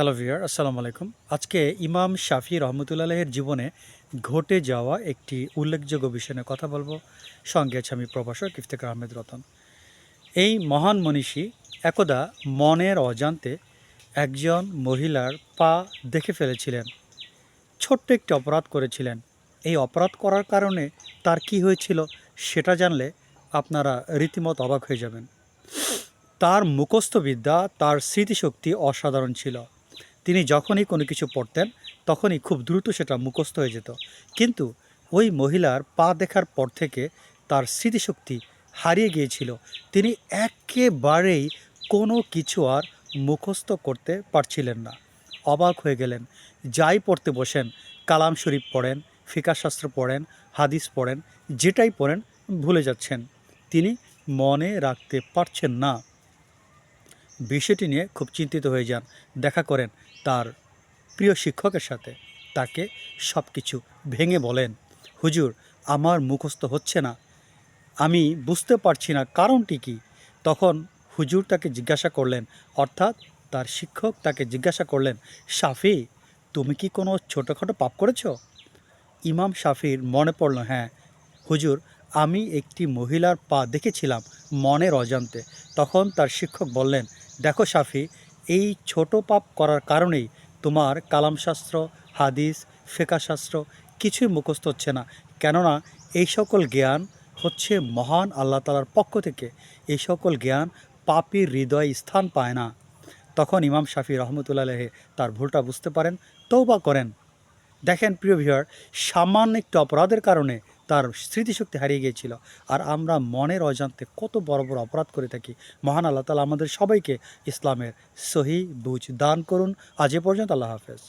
Hello viewer, আসসালামু আলাইকুম। আজকে ইমাম শাফি রহমতুল্লাহের জীবনে ঘটে যাওয়া একটি উল্লেখযোগ্য বিষয় নিয়ে কথা বলবো। সঙ্গে আছে আমি প্রভাষক ইফতেখার আহমেদ রতন। এই মহান মনীষী একদা মনের অজান্তে একজন মহিলার পা দেখে ফেলেছিলেন। ছোট্ট একটি অপরাধ করেছিলেন। এই অপরাধ করার কারণে তার কি হয়েছিল সেটা জানলে আপনারা রীতিমতো অবাক হয়ে যাবেন। তার মুখস্থ বিদ্যা, তার স্মৃতিশক্তি অসাধারণ ছিল। তিনি যখনই কোনো কিছু পড়তেন তখনই খুব দ্রুত সেটা মুখস্থ হয়ে যেত। কিন্তু ওই মহিলার পা দেখার পর থেকে তার স্মৃতিশক্তি হারিয়ে গিয়েছিল। তিনি একেবারেই কোনো কিছু আর মুখস্থ করতে পারছিলেন না। অবাক হয়ে গেলেন। যাই পড়তে বসেন, কালাম শরীফ পড়েন, ফিকাহশাস্ত্র পড়েন, হাদিস পড়েন, যেটাই পড়েন ভুলে যাচ্ছেন। তিনি মনে রাখতে পারছেন না। বিষয়টি নিয়ে খুব চিন্তিত হয়ে যান। দেখা করেন তার প্রিয় শিক্ষকের সাথে। তাকে সব কিছু ভেঙে বলেন, হুজুর, আমার মুখস্থ হচ্ছে না, আমি বুঝতে পারছি না, কারণটি কী? তখন হুজুর তাকে জিজ্ঞাসা করলেন, অর্থাৎ তার শিক্ষক তাকে জিজ্ঞাসা করলেন, শাফি, তুমি কি কোনো ছোটোখাটো পাপ করেছ? ইমাম শাফির মনে পড়ল, হ্যাঁ হুজুর, আমি একটি মহিলার পা দেখেছিলাম মনের অজান্তে। তখন তার শিক্ষক বললেন, দেখো শাফি, এই ছোট পাপ করার কারণেই তোমার কালামশাস্ত্র, হাদিস, ফিকহশাস্ত্র কিছুই মুখস্থ হচ্ছে না। কেননা এই সকল জ্ঞান হচ্ছে মহান আল্লাহ তাআলার পক্ষ থেকে। এই সকল জ্ঞান পাপীর হৃদয়ে স্থান পায় না। তখন ইমাম শাফি রহমতুল্লাহ আলাইহি তার ভুলটা বুঝতে পারেন, তওবা করেন। দেখেন প্রিয় ভিউয়ার, সামান্য একটু অপরাধের কারণে তার স্মৃতিশক্তি হারিয়ে গিয়েছিল। আর আমরা মনের অজান্তে কত বড় বড় অপরাধ করে থাকি। মহান আল্লাহ তাআলা আমাদের সবাইকে ইসলামের সহি বুঝ দান করুন। আজ এ পর্যন্ত, আল্লাহ হাফেজ।